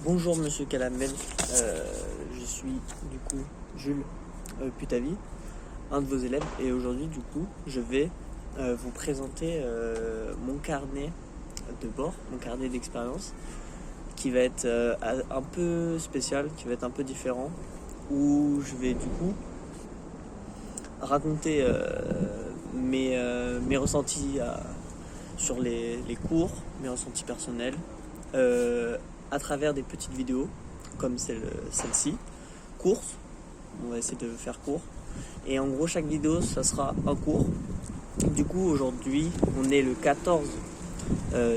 Bonjour Monsieur Calamel, je suis du coup Jules Putavi, un de vos élèves, et aujourd'hui du coup je vais vous présenter mon carnet de bord, mon carnet d'expérience, qui va être un peu spécial, qui va être un peu différent, où je vais du coup raconter mes ressentis sur les cours, mes ressentis personnels, à travers des petites vidéos comme celle-ci, courtes. On va essayer de faire court. Et en gros, chaque vidéo, ça sera un cours. Du coup, aujourd'hui, on est le 14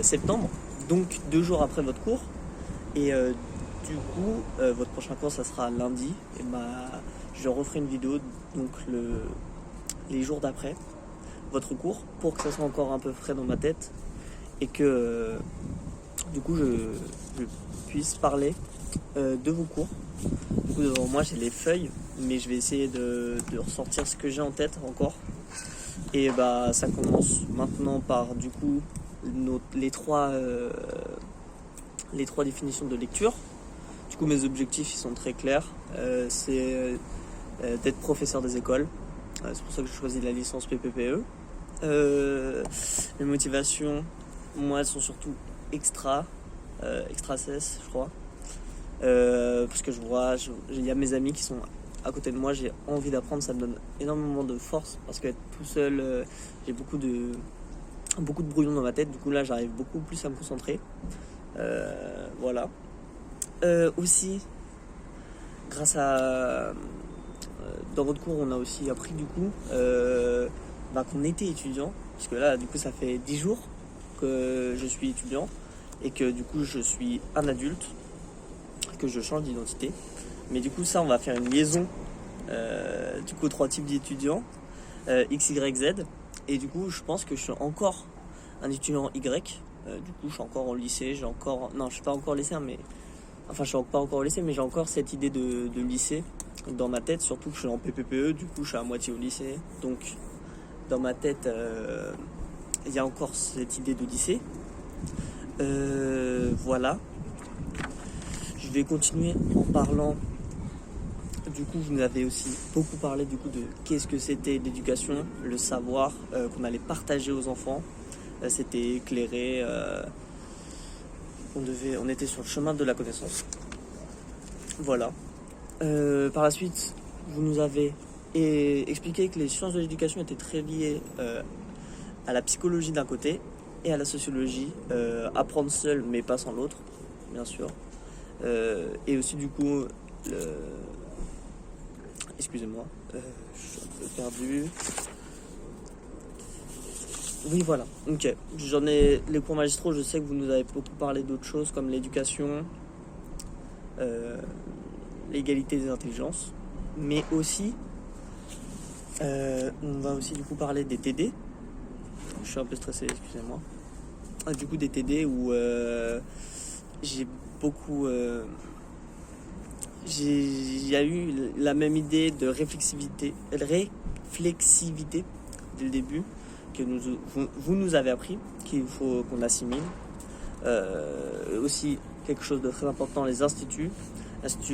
septembre, donc 2 jours après votre cours. Et du coup, votre prochain cours, ça sera lundi. Et je referai une vidéo donc les jours d'après votre cours pour que ça soit encore un peu frais dans ma tête et que du coup je puisse parler de vos cours. Du coup, devant moi j'ai les feuilles, mais je vais essayer de ressortir ce que j'ai en tête encore. Et ça commence maintenant par du coup les trois définitions de lecture. Du coup, mes objectifs ils sont très clairs. C'est d'être professeur des écoles. C'est pour ça que j'ai choisi la licence PPPE. Les motivations, moi, elles sont surtout extra cesse, je crois. Parce que je vois, il y a mes amis qui sont à côté de moi, j'ai envie d'apprendre, ça me donne énormément de force parce qu'être tout seul, j'ai beaucoup de brouillon dans ma tête. Du coup, là, j'arrive beaucoup plus à me concentrer. Voilà. Aussi, grâce à dans votre cours, on a aussi appris du coup qu'on était étudiant, parce que là, du coup, ça fait 10 jours que je suis étudiant et que du coup, je suis un adulte, que je change d'identité. Mais du coup, ça, on va faire une liaison du coup, 3 types d'étudiants, X, Y, Z. Et du coup, je pense que je suis encore un étudiant Y. Du coup, je suis encore au lycée. Non, je suis pas encore au lycée, mais enfin, je suis pas encore au lycée, mais j'ai encore cette idée de lycée dans ma tête, surtout que je suis en PPPE, du coup je suis à moitié au lycée, donc dans ma tête il y a encore cette idée de lycée. Voilà, je vais continuer en parlant. Du coup, vous nous avez aussi beaucoup parlé du coup de qu'est-ce que c'était l'éducation, le savoir qu'on allait partager aux enfants. C'était éclairé, on était sur le chemin de la connaissance. Voilà. Par la suite, vous nous avez expliqué que les sciences de l'éducation étaient très liées à la psychologie d'un côté et à la sociologie, apprendre seul mais pas sans l'autre, bien sûr. Et aussi du coup, excusez-moi, je suis un peu perdu. Oui, voilà, ok. Les cours magistraux, je sais que vous nous avez beaucoup parlé d'autres choses comme l'éducation, l'égalité des intelligences, mais aussi on va aussi du coup parler des TD. Je suis un peu stressé, excusez-moi. Du coup des TD où j'ai beaucoup il y a eu la même idée de réflexivité dès le début que vous nous avez appris, qu'il faut qu'on assimile. Aussi quelque chose de très important, les instituts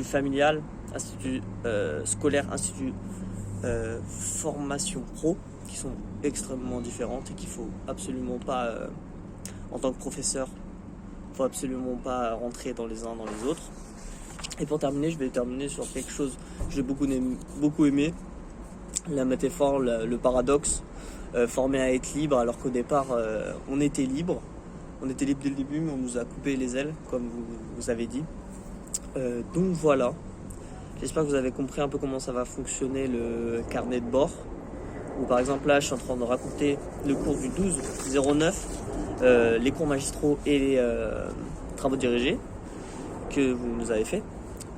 familial, institut scolaire, institut formation pro, qui sont extrêmement différentes et qu'il faut absolument pas, en tant que professeur, faut absolument pas rentrer dans les uns dans les autres. Et pour terminer, je vais terminer sur quelque chose que j'ai beaucoup aimé, la métaphore, le paradoxe, formé à être libre alors qu'au départ on était libre. On était libre dès le début, mais on nous a coupé les ailes, comme vous avez dit. Donc voilà, j'espère que vous avez compris un peu comment ça va fonctionner le carnet de bord. Ou par exemple là, je suis en train de raconter le cours du 12-09, les cours magistraux et les travaux dirigés que vous nous avez fait.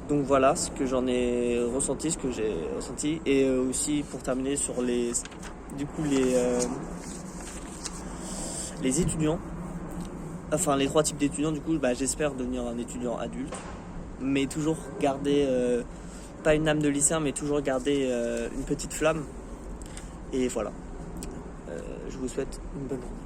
Donc voilà ce que j'en ai ressenti, ce que j'ai ressenti. Et aussi pour terminer sur les étudiants. Enfin, les 3 types d'étudiants, du coup, j'espère devenir un étudiant adulte, mais toujours garder, pas une âme de lycéen, mais toujours garder une petite flamme. Et voilà, je vous souhaite une bonne journée.